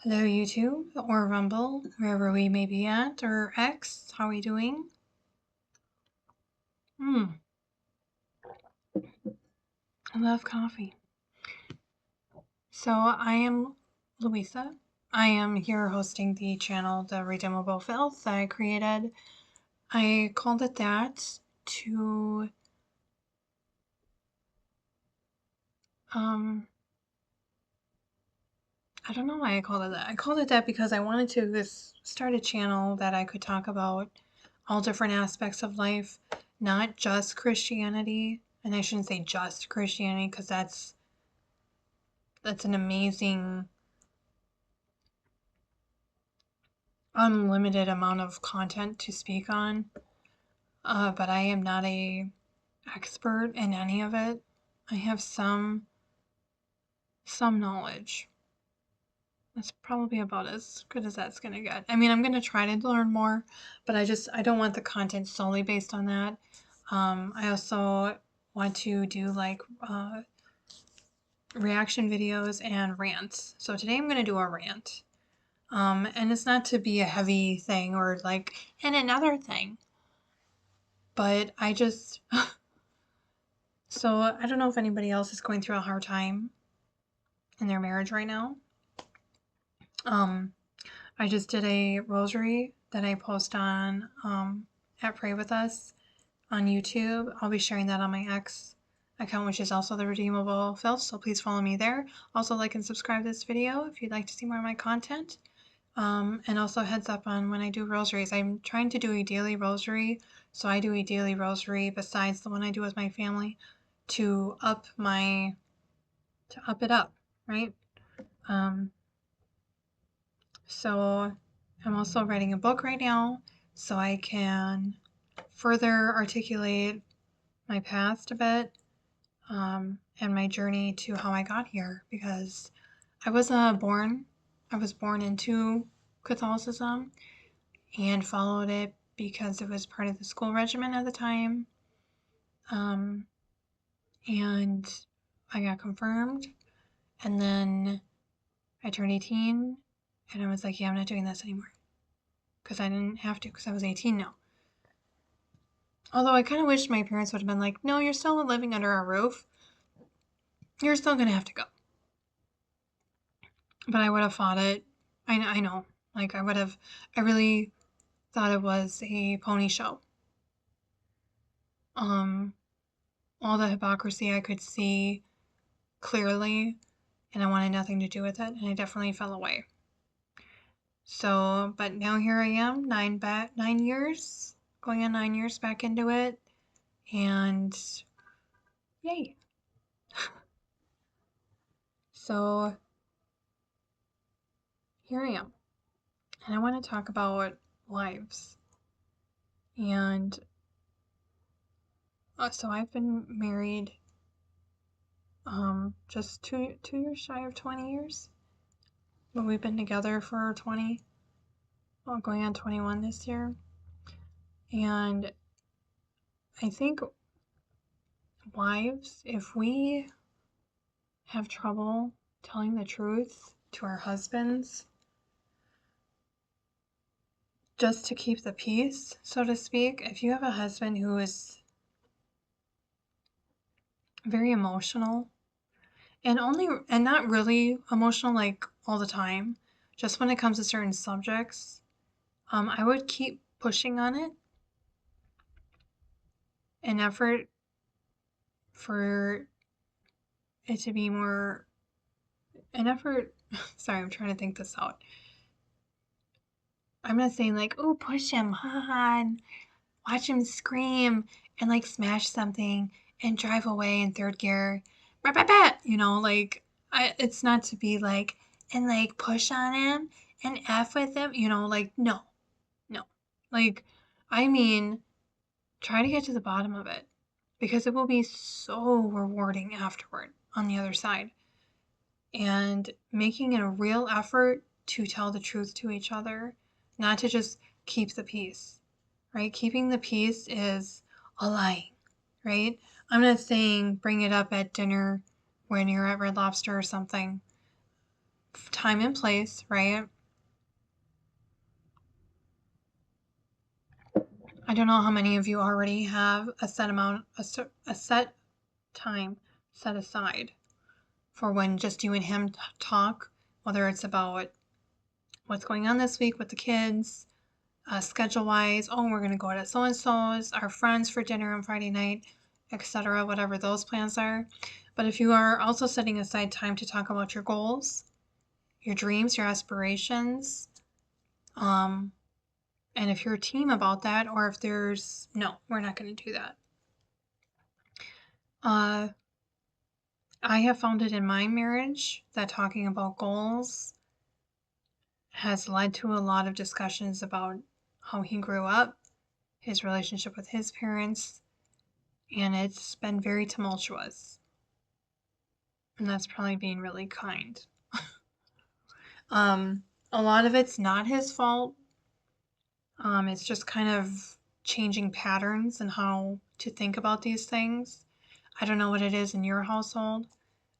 Hello YouTube, or Rumble, wherever we may be at, or X, how are we doing? I love coffee. So I am Louisa. I am here hosting the channel, the Redeemable Filth that I created. I called it that to, I don't know why I called it that. I called it that because I wanted to start a channel that I could talk about all different aspects of life, not just Christianity. And I shouldn't say just Christianity because that's an amazing unlimited amount of content to speak on. But I am not a expert in any of it. I have some knowledge. That's probably about as good as that's gonna get. I mean, I'm gonna try to learn more, but I don't want the content solely based on that. I also want to do like reaction videos and rants. So today I'm gonna do a rant. And it's not to be a heavy thing or like, and another thing, but I just, so I don't know if anybody else is going through a hard time in their marriage right now. I just did a rosary that I post on at Pray With Us on YouTube. I'll be sharing that on my X account, which is also the Redeemable Filth, so please follow me there. Also like and subscribe to this video if you'd like to see more of my content. And also heads up on when I do rosaries. I'm trying to do a daily rosary, so I do a daily rosary besides the one I do with my family to up it up, right? So I'm also writing a book right now so I can further articulate my past a bit, and my journey to how I got here, because I was born into Catholicism and followed it because it was part of the school regimen at the time. And I got confirmed, and then I turned 18, and I was like, yeah, I'm not doing this anymore. Because I didn't have to, because I was 18 now. Although I kind of wish my parents would have been like, no, you're still living under our roof. You're still going to have to go. But I would have fought it. I know. Like, I really thought it was a pony show. All the hypocrisy I could see clearly, and I wanted nothing to do with it, and I definitely fell away. So, but now here I am, 9 years, going on 9 years back into it, and yay. So here I am, and I want to talk about lives. And so I've been married just two years shy of 20 years, but we've been together for 20, well, going on 21 this year. And I think wives, if we have trouble telling the truth to our husbands just to keep the peace, so to speak, if you have a husband who is very emotional and not really emotional like all the time, just when it comes to certain subjects, I would keep pushing on it, an effort for it to be more, an effort, sorry, I'm trying to think this out. I'm not saying like, oh, push him, ha, and watch him scream and like smash something and drive away in third gear, like, it's not to be like, and like push on him and F with him, like, no, like, I mean, try to get to the bottom of it, because it will be so rewarding afterward on the other side. And making it a real effort to tell the truth to each other, not to just keep the peace, right? Keeping the peace is a lying, right? I'm not saying bring it up at dinner when you're at Red Lobster or something. time and place, right? I don't know how many of you already have a set time set aside for when just you and him talk, whether it's about what's going on this week with the kids, schedule wise. Oh, we're going to go to so and so's, our friends for dinner on Friday night, etc., whatever those plans are. But if you are also setting aside time to talk about your goals, your dreams, your aspirations, and if you're a team about that, or if there's no, we're not going to do that. I have found it in my marriage that talking about goals has led to a lot of discussions about how he grew up, his relationship with his parents, and it's been very tumultuous. And that's probably being really kind. A lot of it's not his fault. It's just kind of changing patterns and how to think about these things. I don't know what it is in your household,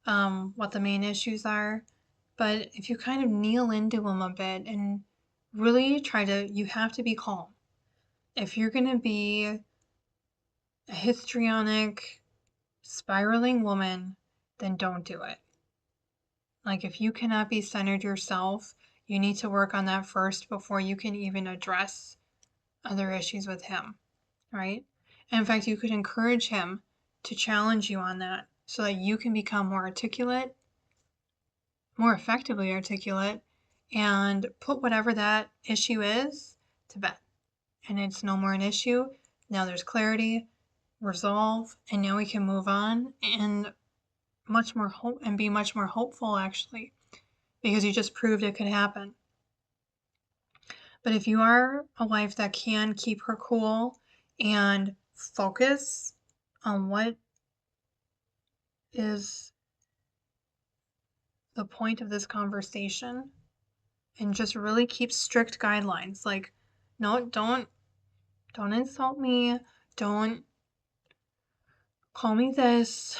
what the main issues are, but if you kind of kneel into them a bit and really you have to be calm. If you're going to be a histrionic, spiraling woman, then don't do it. Like, if you cannot be centered yourself, you need to work on that first before you can even address other issues with him, right? And in fact, you could encourage him to challenge you on that so that you can become more articulate, more effectively articulate, and put whatever that issue is to bed. And it's no more an issue. Now there's clarity, resolve, and now we can move on and much more hope and be much more hopeful, actually, because you just proved it could happen. But if you are a wife that can keep her cool and focus on what is the point of this conversation and just really keep strict guidelines, like, no, don't insult me, don't call me this,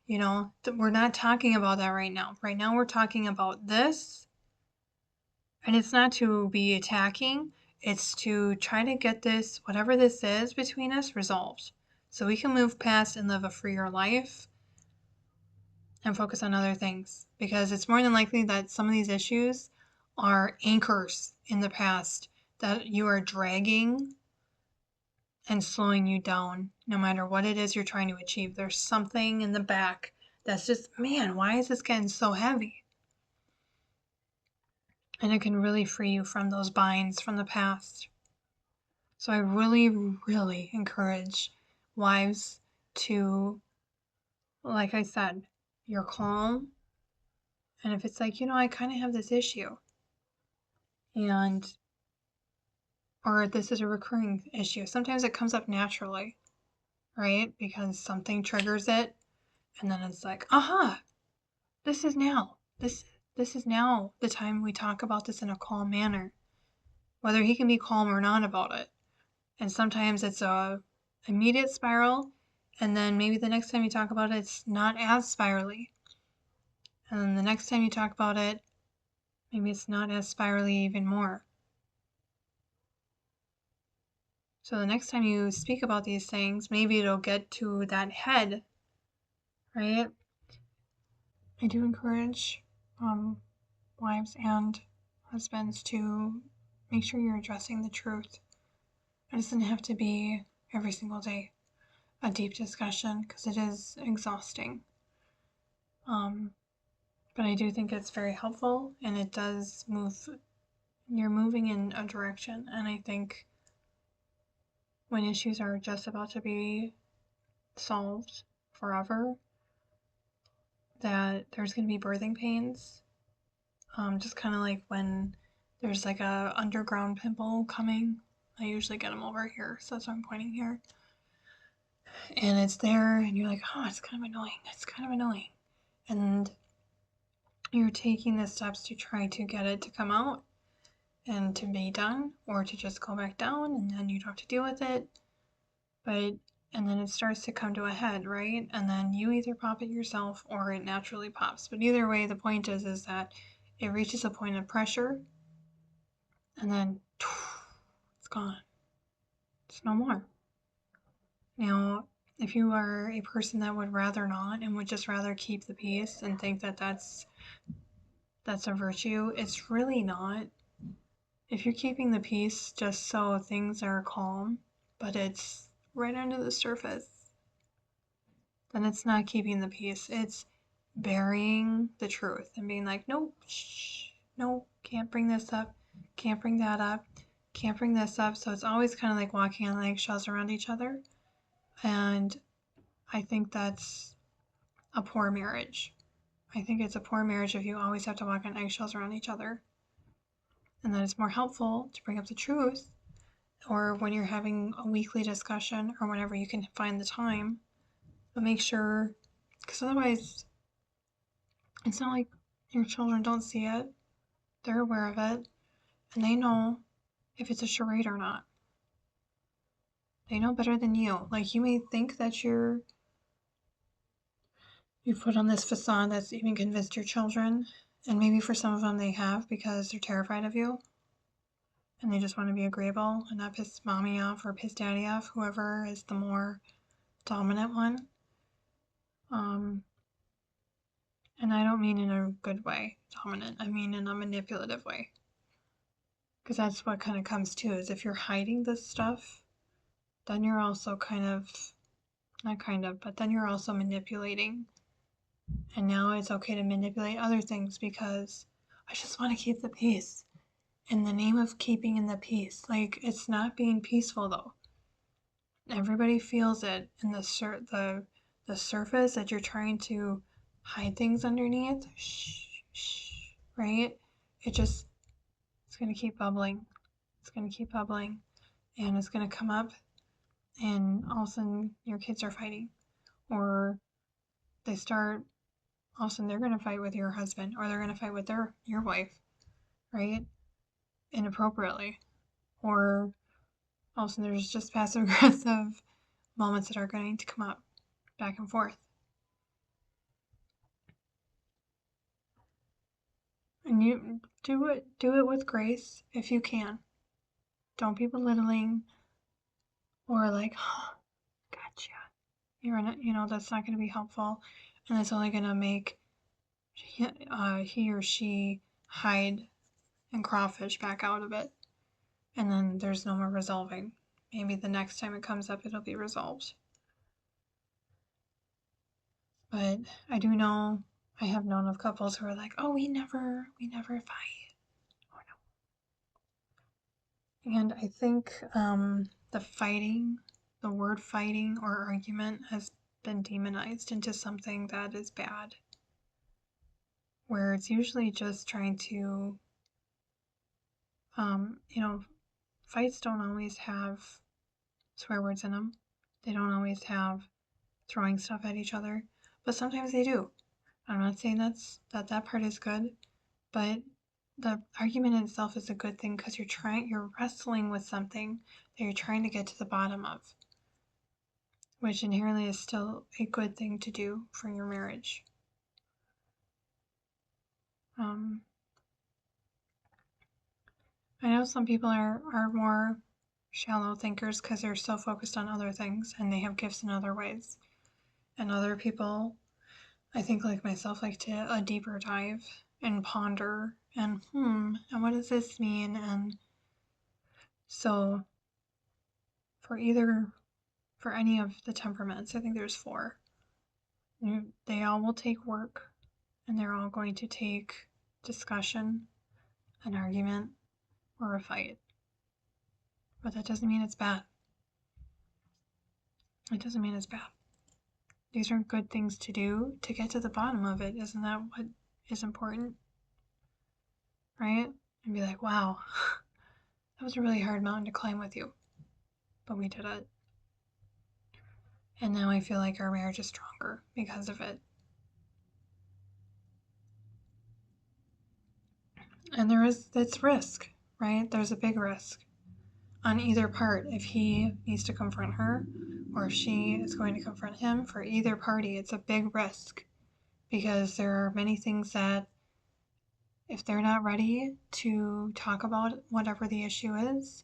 we're not talking about that right now. Right now we're talking about this. And it's not to be attacking, it's to try to get this, whatever this is between us, resolved. So we can move past and live a freer life and focus on other things. Because it's more than likely that some of these issues are anchors in the past that you are dragging and slowing you down no matter what it is you're trying to achieve. There's something in the back that's just, man, why is this getting so heavy? And it can really free you from those binds from the past. So I really, really encourage wives to, like I said, you're calm. And if it's like, I kind of have this issue, and, or this is a recurring issue, sometimes it comes up naturally, right? Because something triggers it, and then it's like, aha, this is now. This is now the time we talk about this in a calm manner, whether he can be calm or not about it. And sometimes it's a immediate spiral, and then maybe the next time you talk about it, it's not as spirally. And then the next time you talk about it, maybe it's not as spirally even more. So the next time you speak about these things, maybe it'll get to that head, right? I do encourage wives and husbands to make sure you're addressing the truth. It doesn't have to be every single day a deep discussion, because it is exhausting. But I do think it's very helpful, and it does you're moving in a direction. And I think when issues are just about to be solved forever, that there's going to be birthing pains. Just kind of like when there's like a underground pimple coming. I usually get them over here, so that's why I'm pointing here. And it's there, and you're like, oh, it's kind of annoying. It's kind of annoying. And you're taking the steps to try to get it to come out and to be done, or to just go back down, and then you don't have to deal with it. And then it starts to come to a head, right? And then you either pop it yourself or it naturally pops. But either way, the point is that it reaches a point of pressure and then it's gone. It's no more. Now, if you are a person that would rather not and would just rather keep the peace and think that that's a virtue, it's really not. If you're keeping the peace just so things are calm, but it's right under the surface, then it's not keeping the peace. It's burying the truth and being like, nope, shh, no, can't bring this up, can't bring that up, can't bring this up. So it's always kind of like walking on eggshells around each other. And I think that's a poor marriage. I think it's a poor marriage if you always have to walk on eggshells around each other. And that it's more helpful to bring up the truth, or when you're having a weekly discussion or whenever you can find the time. But make sure, because otherwise, it's not like your children don't see it. They're aware of it, and they know if it's a charade or not. They know better than you. Like, you may think that you put on this facade that's even convinced your children, and maybe for some of them they have because they're terrified of you and they just want to be agreeable and not piss mommy off or piss daddy off, whoever is the more dominant one. And I don't mean in a good way, dominant. I mean in a manipulative way. Because that's what kind of comes to, is if you're hiding this stuff, then you're also but then you're also manipulating. And now it's okay to manipulate other things because I just want to keep the peace. In the name of keeping in the peace. Like, it's not being peaceful though. Everybody feels it in the surface that you're trying to hide things underneath. Shh, shh, right? It's gonna keep bubbling. It's gonna keep bubbling, and it's gonna come up, and all of a sudden your kids are fighting, or they start. All of a sudden they're gonna fight with your husband, or they're gonna fight with your wife, right? Inappropriately, or all of a sudden there's just passive aggressive moments that are going to come up back and forth. And you do it with grace if you can. Don't be belittling or like, oh, gotcha. That's not going to be helpful, and it's only going to make he or she hide and crawfish back out of it, and then there's no more resolving. Maybe the next time it comes up, it'll be resolved. But I do know, I have known of couples who are like, oh, we never fight. Oh no. And I think the word fighting or argument has been demonized into something that is bad, where it's usually just trying to, fights don't always have swear words in them. They don't always have throwing stuff at each other, but sometimes they do. I'm not saying that part is good, but the argument itself is a good thing because you're wrestling with something that you're trying to get to the bottom of, which inherently is still a good thing to do for your marriage. I know some people are more shallow thinkers because they're so focused on other things and they have gifts in other ways. And other people, I think like myself, like to a deeper dive and ponder and and what does this mean? And so for any of the temperaments, I think there's 4. They all will take work, and they're all going to take discussion, an argument, or a fight. But that doesn't mean it's bad. It doesn't mean it's bad. These are good things to do to get to the bottom of it. Isn't that what is important? Right? And be like, wow, that was a really hard mountain to climb with you, but we did it. And now I feel like our marriage is stronger because of it. And that's risk, right? There's a big risk on either part. If he needs to confront her or if she is going to confront him, for either party, it's a big risk because there are many things that If they're not ready to talk about whatever the issue is,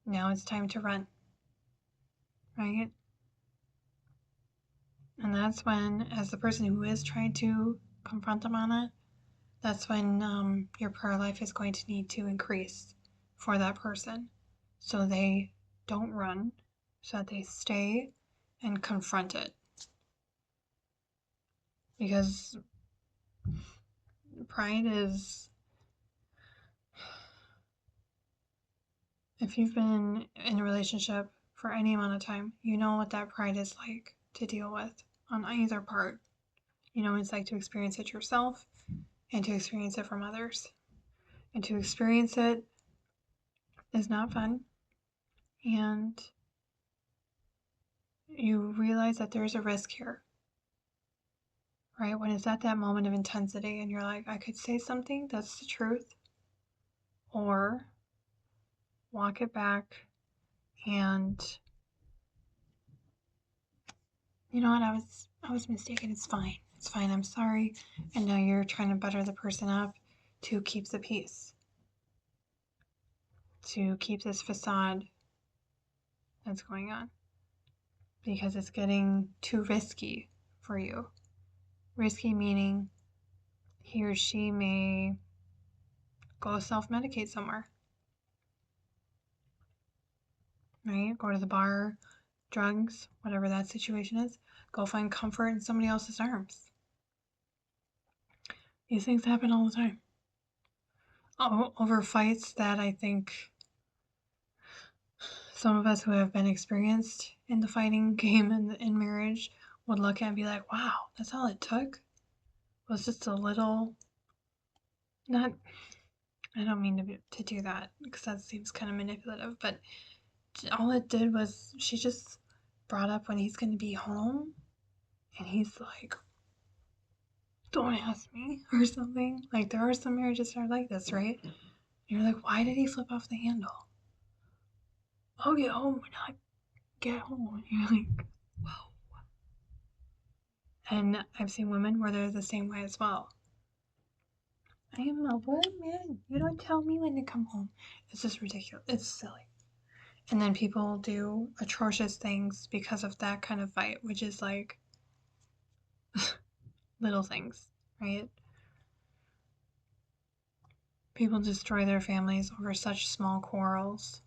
now it's time to run, right? And that's when, as the person who is trying to confront them on it, that's when your prayer life is going to need to increase for that person so they don't run, so that they stay and confront it. Because pride is, if you've been in a relationship for any amount of time, you know what that pride is like to deal with on either part. You know what it's like to experience it yourself and to experience it from others. And to experience it is not fun. And you realize that there's a risk here, right? When it's at that moment of intensity and you're like, I could say something that's the truth, or walk it back and, you know what, I was mistaken. It's fine. It's fine. I'm sorry. And now you're trying to butter the person up to keep the peace, to keep this facade that's going on, because it's getting too risky for you. Risky meaning he or she may go self-medicate somewhere, right? Go to the bar, drugs, whatever that situation is, go find comfort in somebody else's arms. These things happen all the time. Over fights that I think some of us who have been experienced in the fighting game and in marriage would look at and be like, wow, that's all it took? It was just a little, not, I don't mean to do that because that seems kind of manipulative, but all it did was she just brought up when he's going to be home and he's like, don't ask me or something. Like there are some marriages that are like this, right? And you're like, why did he flip off the handle? I'll get home when I get home. And you're like, whoa. And I've seen women where they're the same way as well. I am a woman. You don't tell me when to come home. It's just ridiculous. It's silly. And then people do atrocious things because of that kind of fight, which is like little things, right? People destroy their families over such small quarrels.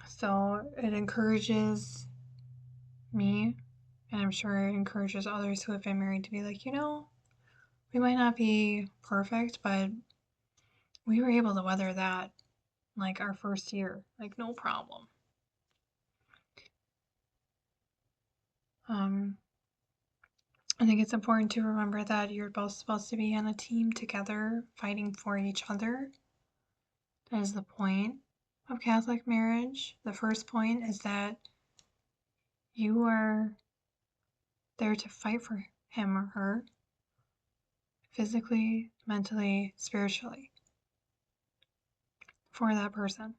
So it encourages me, and I'm sure it encourages others who have been married to be like, we might not be perfect, but we were able to weather that like our first year, like no problem. I think it's important to remember that you're both supposed to be on a team together, fighting for each other. That is the point of Catholic marriage. The first point is that you are there to fight for him or her physically, mentally, spiritually for that person.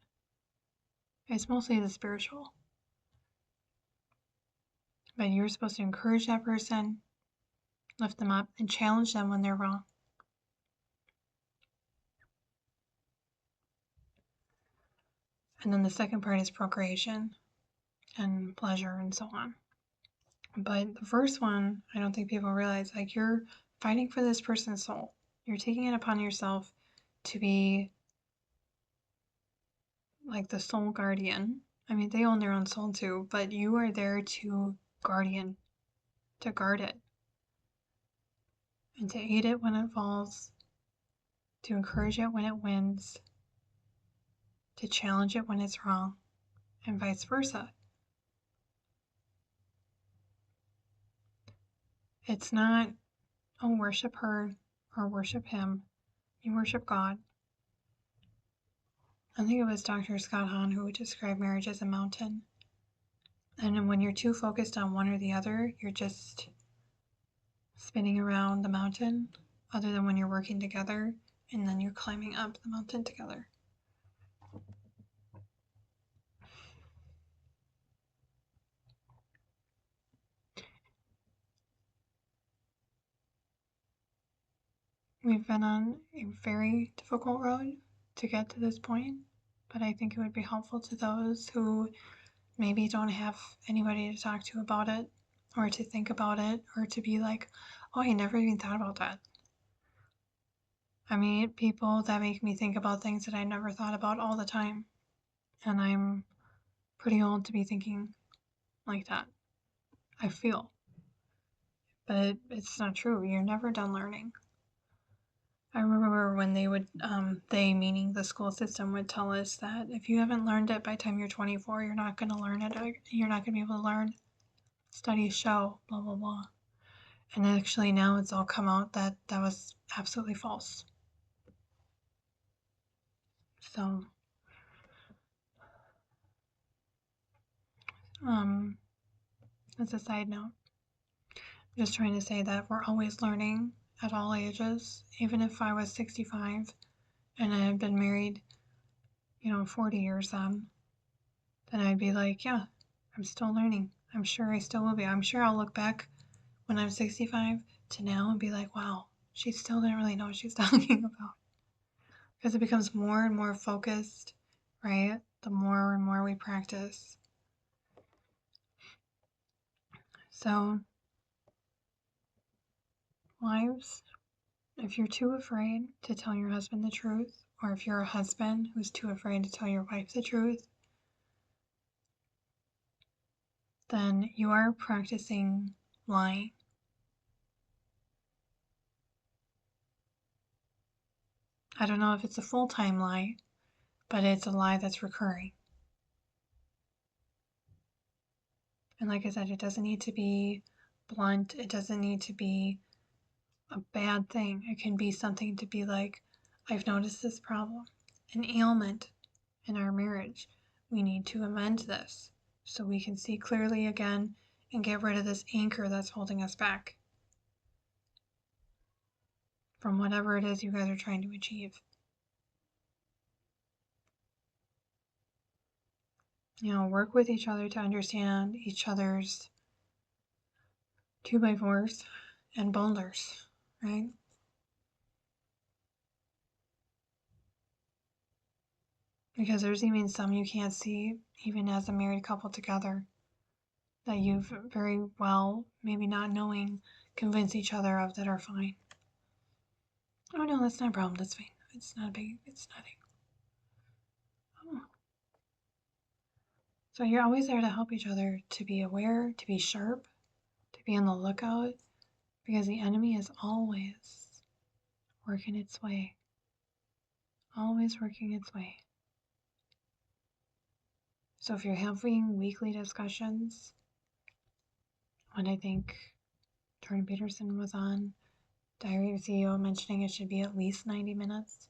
It's mostly the spiritual. But you're supposed to encourage that person, lift them up, and challenge them when they're wrong. And then the second part is procreation and pleasure and so on. But the first one, I don't think people realize, like, you're fighting for this person's soul. You're taking it upon yourself to be like the soul guardian. I mean, they own their own soul too, but you are there to guard it, and to aid it when it falls, to encourage it when it wins, to challenge it when it's wrong, and vice versa. It's not, oh, worship her or worship him. You worship God. I think it was Dr. Scott Hahn who described marriage as a mountain. And when you're too focused on one or the other, you're just spinning around the mountain, other than when you're working together and then you're climbing up the mountain together. we've been on a very difficult road to get to this point, but I think it would be helpful to those who maybe don't have anybody to talk to about it, or to think about it, or to be like, oh, I never even thought about that. I meet people that make me think about things that I never thought about all the time. And I'm pretty old to be thinking like that, I feel. But it's not true. You're never done learning. I remember when they meaning the school system, would tell us that if you haven't learned it by the time you're 24, you're not going to learn it. You're not going to be able to learn. Studies show, blah, blah, blah. And actually now it's all come out that that was absolutely false. So, as a side note, I'm just trying to say that we're always learning at all ages. Even if I was 65 and I had been married, 40 years then I'd be like, yeah, I'm still learning. I'm sure I still will be. I'm sure I'll look back when I'm 65 to now and be like, wow, she still didn't really know what she's talking about. Because it becomes more and more focused, right? The more and more we practice. So, wives, if you're too afraid to tell your husband the truth, or if you're a husband who's too afraid to tell your wife the truth, then you are practicing lying. I don't know if it's a full-time lie, but it's a lie that's recurring. And like I said, it doesn't need to be blunt. It doesn't need to be a bad thing. It can be something to be like, I've noticed this problem, an ailment in our marriage. We need to amend this so we can see clearly again and get rid of this anchor that's holding us back from whatever it is you guys are trying to achieve. Work with each other to understand each other's 2x4s and boulders, right? Because there's even some you can't see, even as a married couple together, that you've very well, maybe not knowing, convinced each other of that are fine. Oh no, that's not a problem, that's fine. It's nothing. Oh. So you're always there to help each other, to be aware, to be sharp, to be on the lookout, because the enemy is always working its way. Always working its way. So if you're having weekly discussions, when I think Jordan Peterson was on Diary of a CEO mentioning it should be at least 90 minutes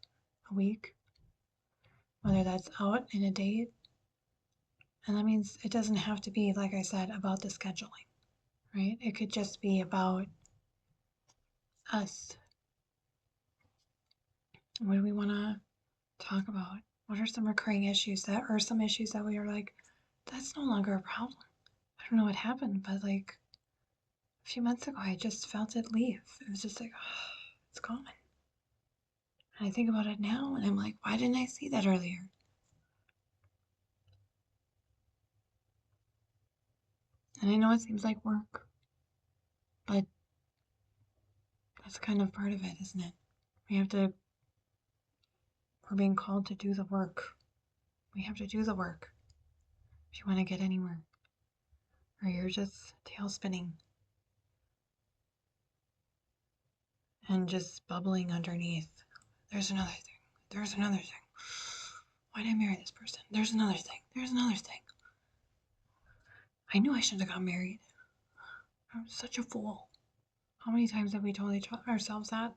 a week, whether that's out in a date. And that means it doesn't have to be, like I said, about the scheduling, right? It could just be about us. What do we want to talk about? What are some recurring issues that are some issues that we are like, that's no longer a problem. I don't know what happened, but like a few months ago, I just felt it leave. It was just like, oh, it's gone. And I think about it now and I'm like, why didn't I see that earlier? And I know it seems like work, but that's kind of part of it, isn't it? We're being called to do the work. We have to do the work if you want to get anywhere, or you're just tail spinning and just bubbling underneath. There's another thing. There's another thing. Why did I marry this person? There's another thing. There's another thing. I knew I shouldn't have got married. I'm such a fool. How many times have we told ourselves that?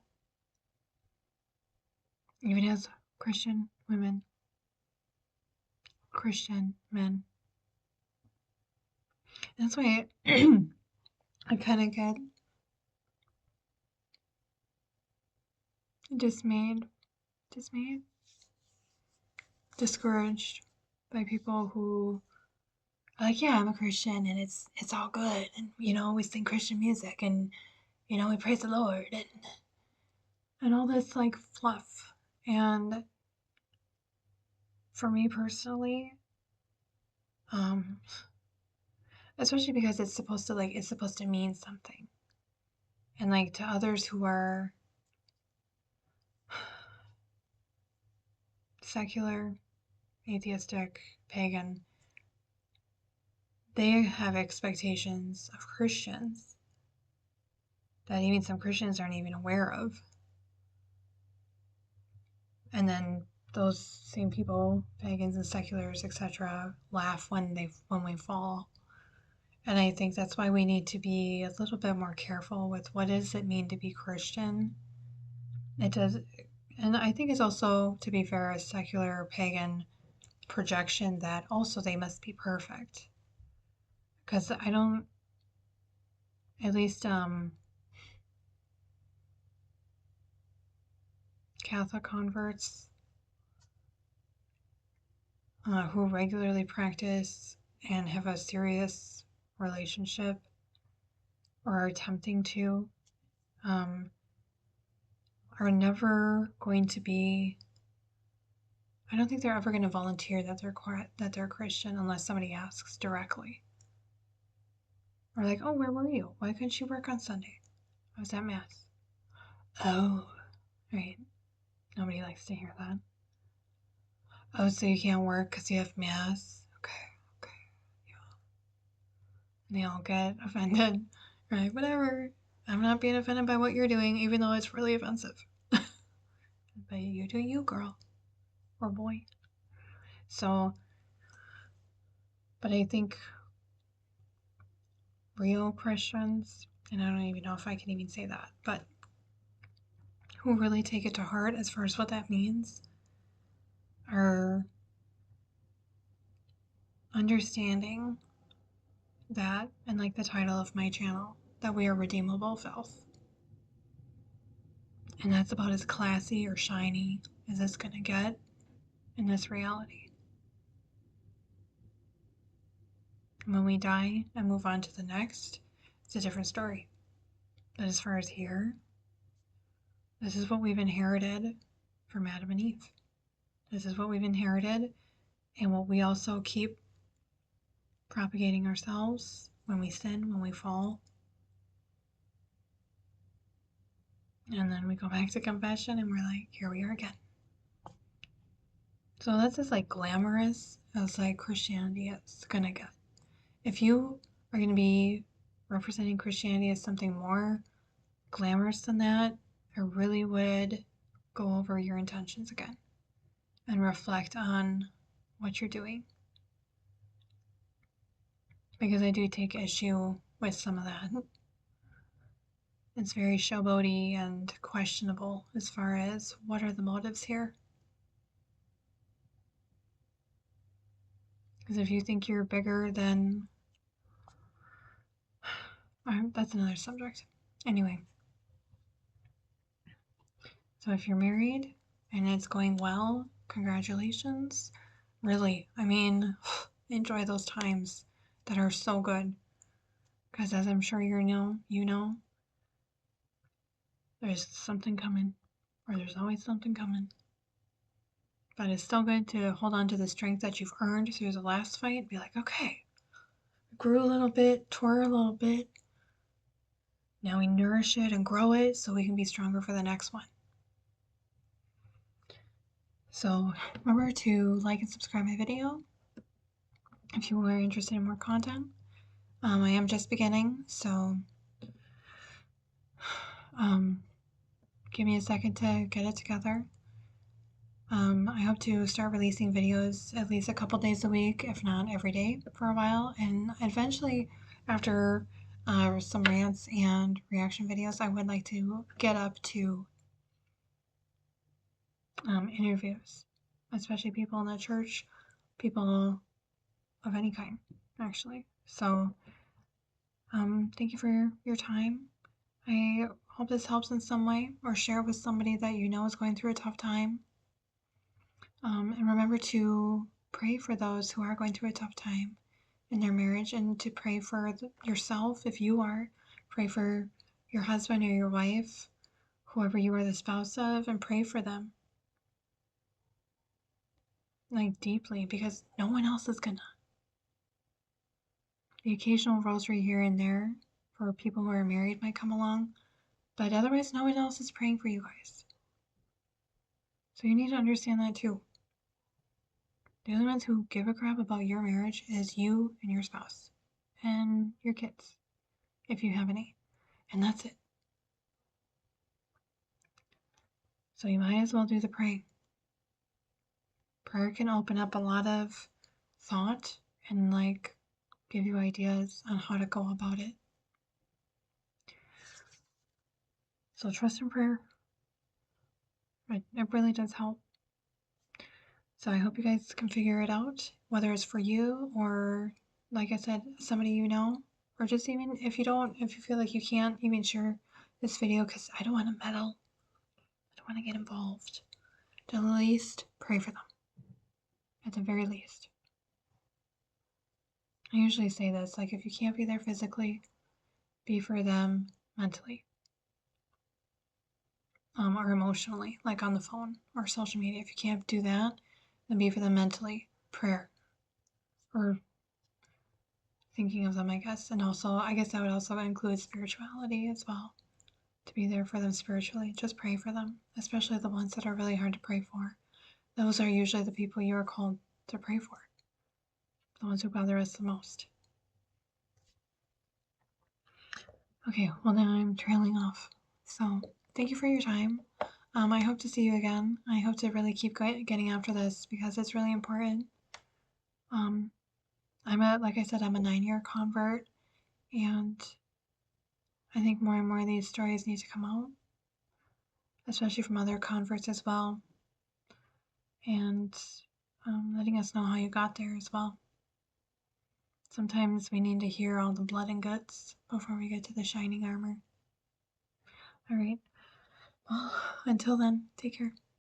Even as Christian women, Christian men. That's why I kind of get dismayed, discouraged by people who are like, yeah, I'm a Christian and it's all good, and we sing Christian music, and we praise the Lord, and and all this like fluff. And for me personally, um, especially because it's supposed to mean something. And like to others who are secular, atheistic, pagan, they have expectations of Christians that even some Christians aren't even aware of. And then those same people, pagans and seculars, etc., laugh when we fall. And I think that's why we need to be a little bit more careful with what does it mean to be Christian. It does, and I think it's also, to be fair, a secular or pagan projection that also they must be perfect. Because I don't, at least Catholic converts who regularly practice and have a serious relationship or are attempting to are never going to be. I don't think they're ever going to volunteer that they're Christian unless somebody asks directly. Or like, oh, where were you? Why couldn't you work on Sunday? I was at mass. Oh, right. Nobody likes to hear that. Oh, so you can't work because you have mass? Okay, yeah. And they all get offended. Right, whatever. I'm not being offended by what you're doing, even though it's really offensive. But you do you, girl. Or boy. So, but I think real Christians, and I don't even know if I can even say that, but who really take it to heart as far as what that means are understanding that, and like the title of my channel, that we are redeemable filth. And that's about as classy or shiny as it's gonna get in this reality. And when we die and move on to the next, it's a different story. But as far as here, this is what we've inherited from Adam and Eve. This is what we've inherited, and what we also keep propagating ourselves when we sin, when we fall. And then we go back to confession and we're like, here we are again. So that's as like glamorous as like Christianity is gonna get. If you are gonna be representing Christianity as something more glamorous than that, I really would go over your intentions again and reflect on what you're doing. Because I do take issue with some of that. It's very showboaty and questionable as far as what are the motives here. Because if you think you're bigger than... that's another subject. Anyway. So if you're married and it's going well, congratulations. Really, I mean, enjoy those times that are so good. Because as I'm sure you know, there's something coming. Or there's always something coming. But it's still good to hold on to the strength that you've earned through the last fight and be like, okay, grew a little bit, tore a little bit. Now we nourish it and grow it so we can be stronger for the next one. So remember to like and subscribe my video if you are interested in more content. I am just beginning, so give me a second to get it together. I hope to start releasing videos at least a couple days a week, if not every day for a while, and eventually after some rants and reaction videos, I would like to get up to interviews, especially people in the church, people of any kind, actually. So thank you for your time. I hope this helps in some way, or share it with somebody that you know is going through a tough time. And remember to pray for those who are going through a tough time in their marriage, and to pray for yourself if you are. Pray for your husband or your wife whoever you are the spouse of, and pray for them, like deeply, because no one else is gonna. The occasional rosary here and there for people who are married might come along, but otherwise no one else is praying for you guys. So you need to understand that too. The only ones who give a crap about your marriage is you and your spouse and your kids, if you have any, and that's it. So you might as well do the praying. Prayer can open up a lot of thought and like give you ideas on how to go about it. So trust in prayer. It really does help. So I hope you guys can figure it out, whether it's for you or, like I said, somebody you know, or just even if you feel like you can't even share this video because I don't want to meddle, I don't want to get involved. At least pray for them. At the very least. I usually say this, like if you can't be there physically, be for them mentally. Or emotionally, like on the phone or social media. If you can't do that, then be for them mentally. Prayer. Or thinking of them, I guess. And also, I guess that would also include spirituality as well. To be there for them spiritually. Just pray for them, especially the ones that are really hard to pray for. Those are usually the people you are called to pray for. The ones who bother us the most. Okay, well now I'm trailing off. So, thank you for your time. I hope to see you again. I hope to really keep getting after this because it's really important. Like I said, I'm a 9-year convert, and I think more and more of these stories need to come out, especially from other converts as well, and letting us know how you got there as well. Sometimes we need to hear all the blood and guts before we get to the shining armor. All right. Well, until then, take care.